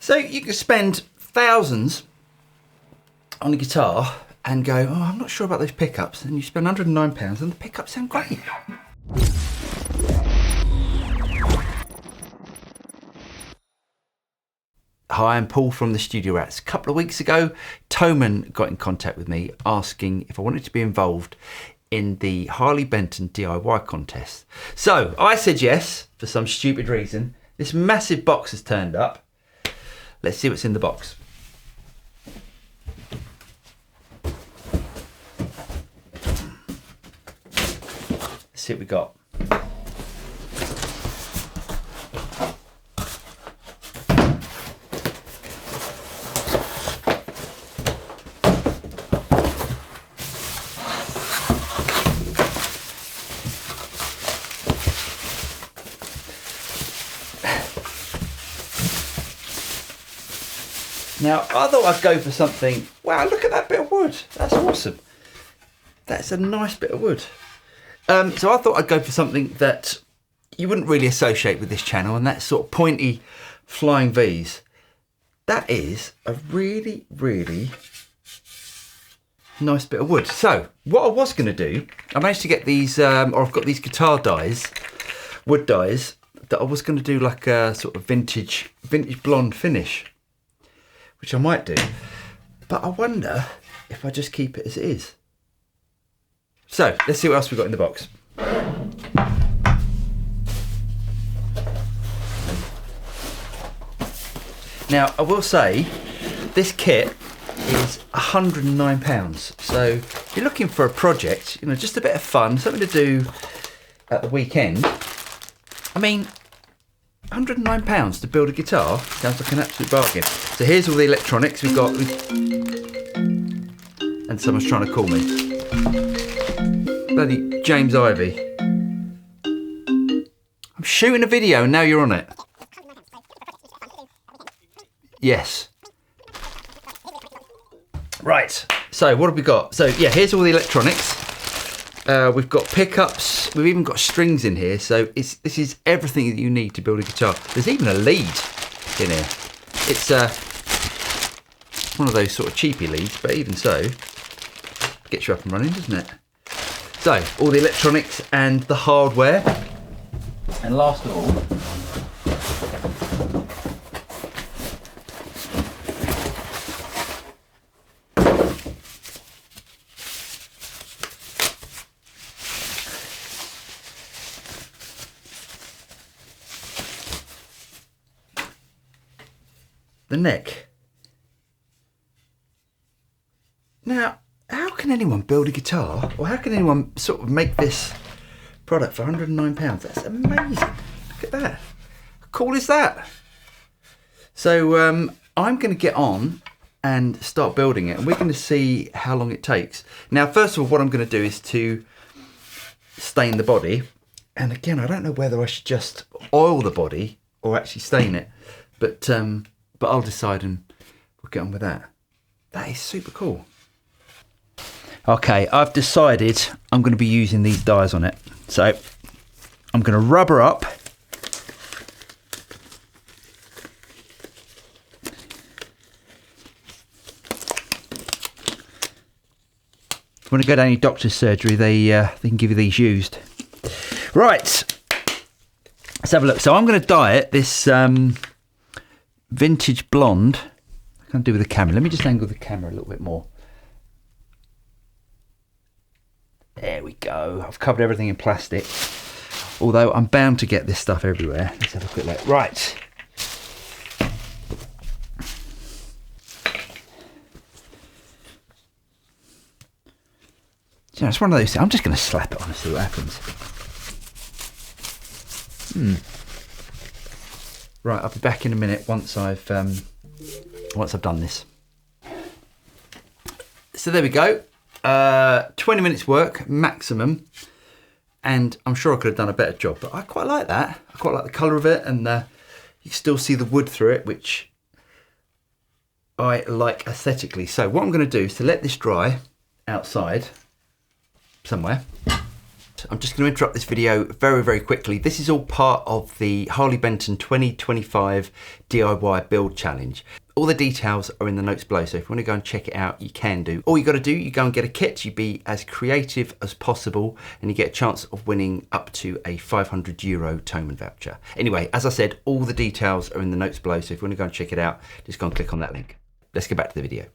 So you can spend thousands on a guitar and go, oh, I'm not sure about those pickups. And you spend £109 and the pickups sound great. Hi, I'm Paul from the Studio Rats. A couple of weeks ago, Thomann got in contact with me asking if I wanted to be involved in the Harley Benton DIY contest. So I said yes for some stupid reason. This massive box has turned up. Let's see what's in the box. Let's see what we got. Now, I thought I'd go for something, wow, look at that bit of wood. That's awesome. That's a nice bit of wood. So I thought I'd go for something that you wouldn't really associate with this channel, and that's sort of pointy flying V's. That is a really, really nice bit of wood. So what I was going to do, I managed to get these, or I've got these guitar dies, wood dies, that I was going to do like a sort of vintage blonde finish, which I might do, but I wonder if I just keep it as it is. So let's see what else we've got in the box. Now I will say this kit is £109. So if you're looking for a project, you know, just a bit of fun, something to do at the weekend, I mean, £109 to build a guitar sounds like an absolute bargain. So here's all the electronics we've got. And someone's trying to call me. Bloody James Ivey. I'm shooting a video and now you're on it. Yes. Right, so what have we got? So yeah, here's all the electronics. We've got pickups, we've even got strings in here, so this is everything that you need to build a guitar. There's even a lead in here. It's one of those sort of cheapy leads, but even so, gets you up and running, doesn't it? So, all the electronics and the hardware. And last of all, the neck. Now, how can anyone build a guitar, or how can anyone sort of make this product for £109? That's amazing. Look at that. How cool is that? So I'm going to get on and start building it, and we're going to see how long it takes. Now, first of all, what I'm going to do is to stain the body. And again, I don't know whether I should just oil the body or actually stain it, but I'll decide and we'll get on with that. That is super cool. Okay, I've decided I'm going to be using these dies on it. So I'm going to rubber up. When I go to any doctor's surgery, they can give you these used. Right, let's have a look. So I'm going to dye it this vintage blonde. I can't do with the camera. Let me just angle the camera a little bit more. There we go. I've covered everything in plastic. Although I'm bound to get this stuff everywhere. Let's have a quick look. Right. You know, it's one of those things. I'm just going to slap it on and see what happens. Right, I'll be back in a minute once I've done this. So there we go. 20 minutes work maximum, and I'm sure I could have done a better job, but I quite like that. I quite like the colour of it, and you still see the wood through it, which I like aesthetically. So what I'm going to do is to let this dry outside somewhere, I'm just going to interrupt this video very, very quickly. This is all part of the Harley Benton 2025 DIY build challenge. All the details are in the notes below, so if you want to go and check it out, you can do. All you got to do, you go and get a kit, you be as creative as possible, and you get a chance of winning up to a €500 Thomann voucher. Anyway, as I said, all the details are in the notes below, so if you want to go and check it out, just go and click on that link. Let's get back to the video.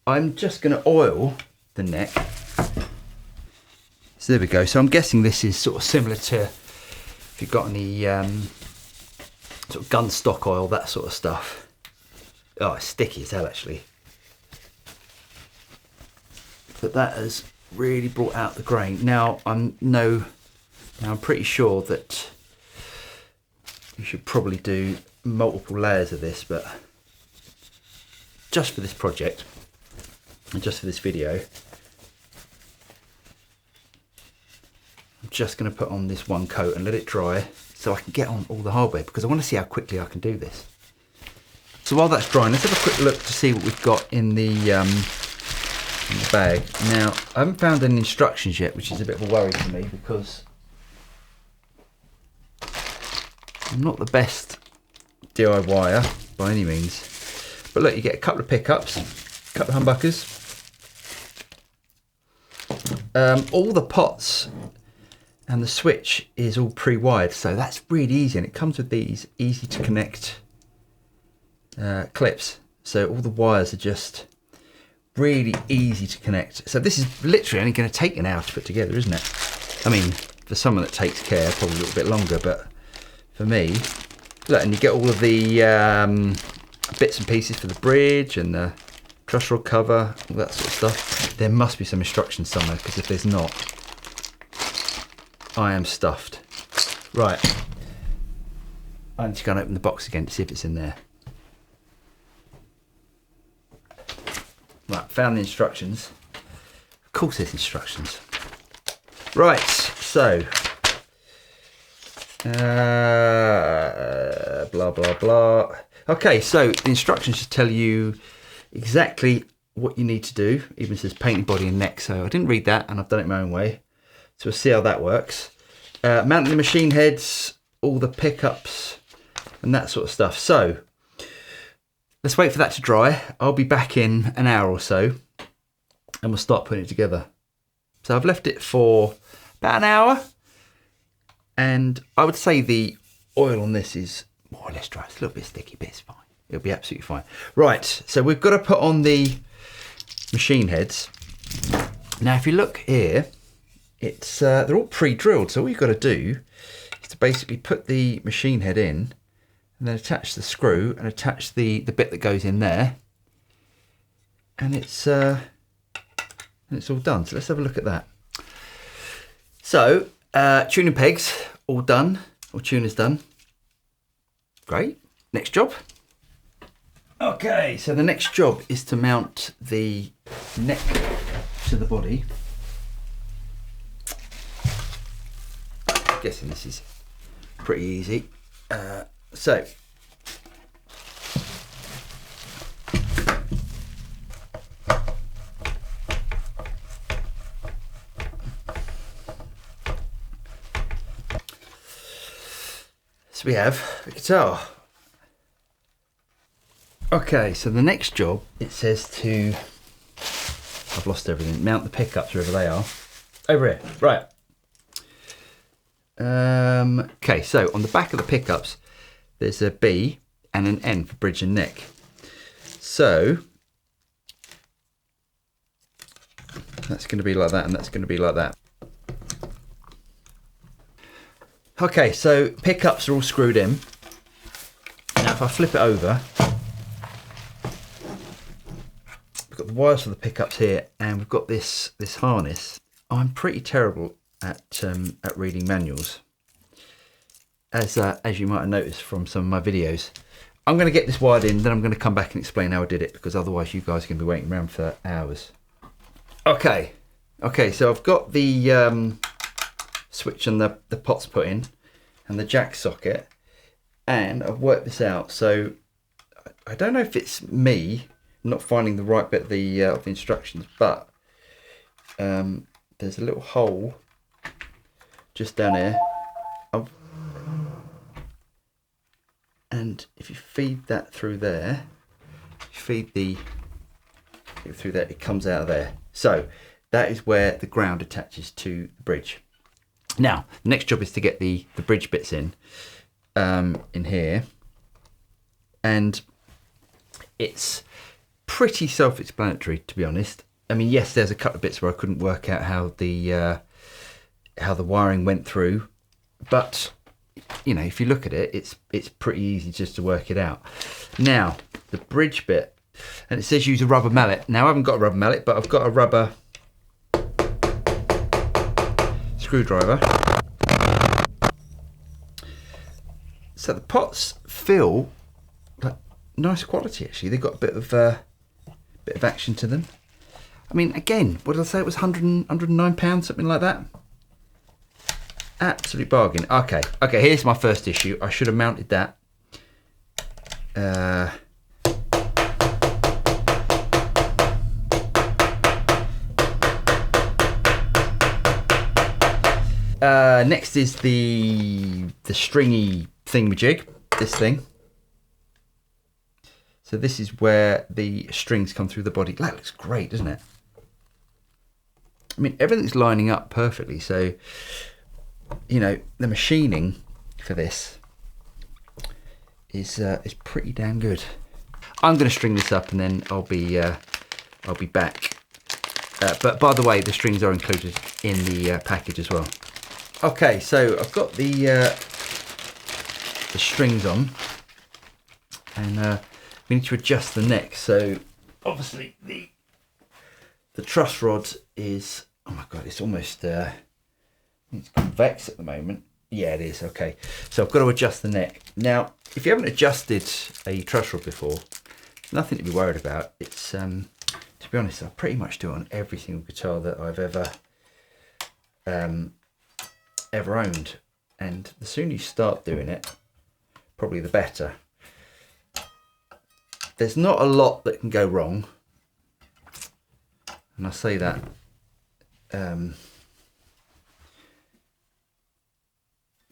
I'm just going to oil the neck. So there we go. So I'm guessing this is sort of similar to if you've got any sort of gun stock oil, that sort of stuff. Oh, it's sticky as hell actually. But that has really brought out the grain. Now I'm pretty sure that you should probably do multiple layers of this, but just for this project and just for this video, I'm just going to put on this one coat and let it dry so I can get on all the hardware, because I want to see how quickly I can do this. So while that's drying, let's have a quick look to see what we've got in the bag. Now, I haven't found any instructions yet, which is a bit of a worry for me because I'm not the best DIYer by any means. But look, you get a couple of pickups, a couple of humbuckers. All the pots and the switch is all pre-wired, so that's really easy, and it comes with these easy to connect clips, so all the wires are just really easy to connect. So this is literally only going to take an hour to put together, isn't it? I mean, for someone that takes care, probably a little bit longer, but for me, look, and you get all of the bits and pieces for the bridge and the truss rod cover, all that sort of stuff. There must be some instructions somewhere, because if there's not, I am stuffed. Right, I'm just going to open the box again to see if it's in there. Right, found the instructions. Of course there's instructions. Right, so blah blah blah. Okay, so the instructions just tell you exactly what you need to do. Even says painted body and neck, so I didn't read that and I've done it my own way. So we'll see how that works. Mounting the machine heads, all the pickups and that sort of stuff. So let's wait for that to dry. I'll be back in an hour or so and we'll start putting it together. So I've left it for about an hour, and I would say the oil on this is more or less dry. It's a little bit sticky, but it's fine. It'll be absolutely fine. Right, so we've got to put on the machine heads. Now if you look here, it's they're all pre-drilled, so all you've got to do is to basically put the machine head in and then attach the screw and attach the bit that goes in there, and it's all done. So let's have a look at that. So tuning pegs all done, or tuners done. Great. Next job. Okay, so the next job is to mount the neck to the body. I'm guessing this is pretty easy. So we have a guitar. Okay, so the next job, it says to, I've lost everything, mount the pickups wherever they are. Over here, right. Okay, so on the back of the pickups, there's a B and an N for bridge and neck. So that's going to be like that, and that's going to be like that. Okay, so pickups are all screwed in. Now if I flip it over, we've got the wires for the pickups here, and we've got this harness. I'm pretty terrible at reading manuals, as you might have noticed from some of my videos. I'm going to get this wired in, then I'm going to come back and explain how I did it, because otherwise you guys are going to be waiting around for hours. Okay, so I've got the switch and the pots put in, and the jack socket, and I've worked this out. So I don't know if it's me not finding the right bit of the instructions, but there's a little hole just down here. And if you feed that through there, through there, it comes out of there. So that is where the ground attaches to the bridge. Now, the next job is to get the bridge bits in here. And it's pretty self-explanatory, to be honest. I mean, yes, there's a couple of bits where I couldn't work out how the wiring went through, but you know, if you look at it, it's pretty easy just to work it out. Now, the bridge bit, and it says use a rubber mallet. Now, I haven't got a rubber mallet, but I've got a rubber screwdriver. So the pots feel like nice quality, actually. They've got a bit of action to them. I mean, again, what did I say? It was £109, something like that. Absolute bargain. Okay, here's my first issue. I should have mounted that. Next is the stringy thingamajig, this thing. So this is where the strings come through the body. That looks great, doesn't it? I mean, everything's lining up perfectly. So, you know, the machining for this is pretty damn good. I'm going to string this up and then I'll be back. But by the way, the strings are included in the package as well. Okay, so I've got the strings on, and we need to adjust the neck. So obviously the truss rod is, oh my god, it's almost it's convex at the moment. Yeah, it is. Okay, so I've got to adjust the neck. Now, if you haven't adjusted a truss rod before, nothing to be worried about. It's to be honest, I pretty much do it on every single guitar that I've ever owned, and the sooner you start doing it, probably the better. There's not a lot that can go wrong, and I say that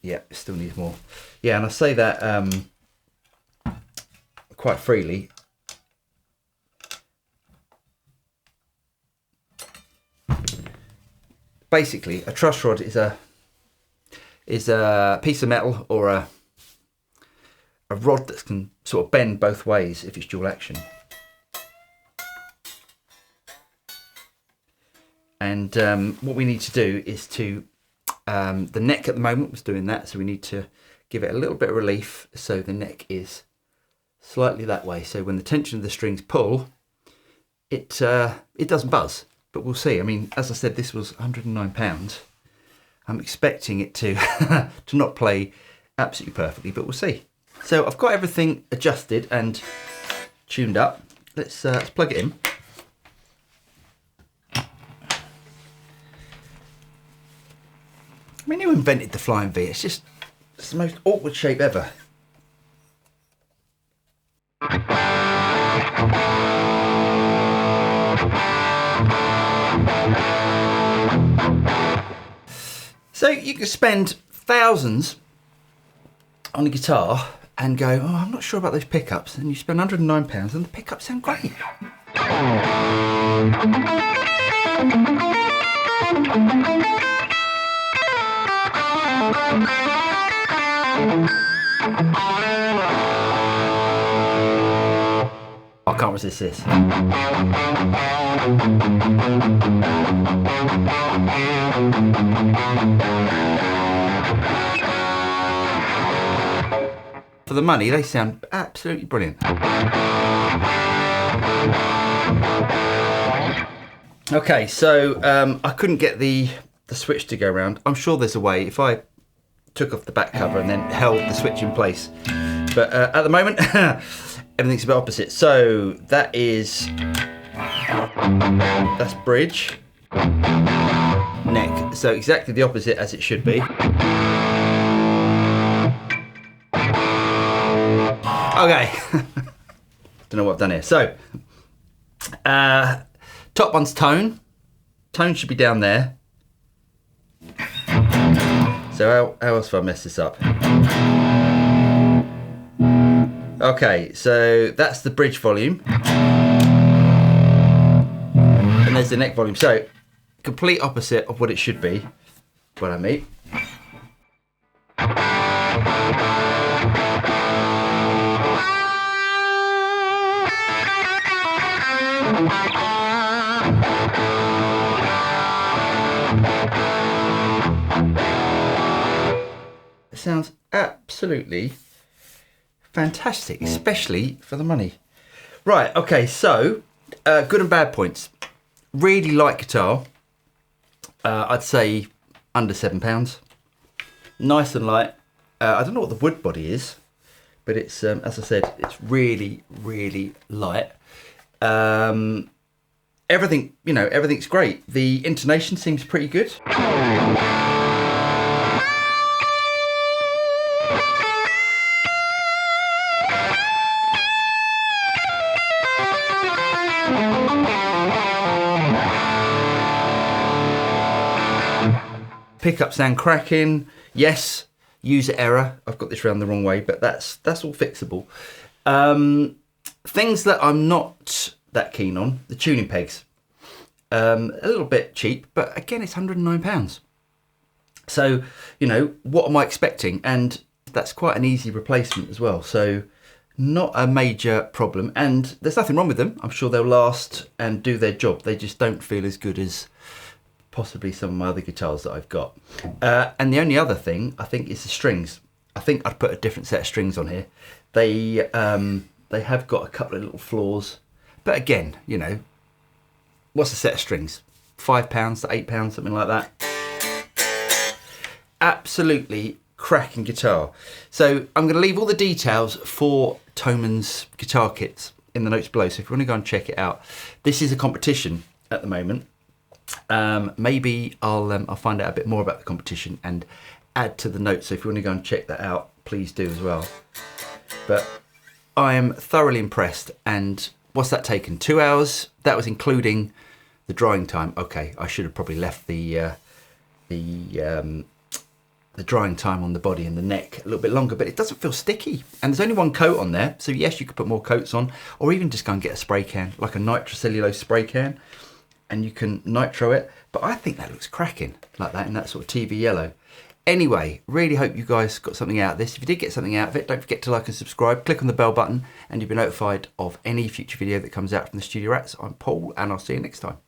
yeah, it still needs more. Yeah, and I say that quite freely. Basically, a truss rod is a piece of metal or a rod that can sort of bend both ways if it's dual action. And what we need to do is to, the neck at the moment was doing that, so we need to give it a little bit of relief so the neck is slightly that way. So when the tension of the strings pull, it doesn't buzz, but we'll see. I mean, as I said, this was £109. I'm expecting it to to not play absolutely perfectly, but we'll see. So I've got everything adjusted and tuned up. Let's plug it in. I mean, who invented the flying V? It's the most awkward shape ever. So you can spend thousands on a guitar and go, oh, I'm not sure about those pickups. And you spend £109 and the pickups sound great. I can't resist this. For the money, they sound absolutely brilliant. Okay, so I couldn't get the switch to go around. I'm sure there's a way if I took off the back cover and then held the switch in place. But at the moment, everything's a bit opposite. So that's bridge, neck. So exactly the opposite as it should be. Okay, don't know what I've done here. So, top one's tone. Tone should be down there. So how else have I messed this up? Okay, so that's the bridge volume. And there's the neck volume. So, complete opposite of what it should be. What I mean. It sounds absolutely fantastic, especially for the money. Right, okay, so good and bad points. Really light guitar. I'd say under £7. Nice and light. I don't know what the wood body is, but it's as I said, it's really, really light. Everything, you know, everything's great. The intonation seems pretty good. Pickup sound cracking. Yes, user error. I've got this round the wrong way, but that's all fixable. Things that I'm not that keen on, the tuning pegs. A little bit cheap, but again, it's £109. So, you know, what am I expecting? And that's quite an easy replacement as well. So not a major problem. And there's nothing wrong with them. I'm sure they'll last and do their job. They just don't feel as good as possibly some of my other guitars that I've got. And the only other thing, I think, is the strings. I think I'd put a different set of strings on here. They have got a couple of little flaws. But again, you know, what's a set of strings? £5 to £8, something like that. Absolutely cracking guitar. So I'm going to leave all the details for Thomann's guitar kits in the notes below. So if you want to go and check it out, this is a competition at the moment. Maybe I'll find out a bit more about the competition and add to the notes. So if you want to go and check that out, please do as well. But I am thoroughly impressed. And what's that taken? 2 hours? That was including the drying time. Okay, I should have probably left the drying time on the body and the neck a little bit longer, but it doesn't feel sticky. And there's only one coat on there, so yes, you could put more coats on, or even just go and get a spray can, like a nitrocellulose spray can, and you can nitro it. But I think that looks cracking, like that, in that sort of TV yellow. Anyway, really hope you guys got something out of this. If you did get something out of it, don't forget to like and subscribe. Click on the bell button and you'll be notified of any future video that comes out from the Studio Rats. I'm Paul, and I'll see you next time.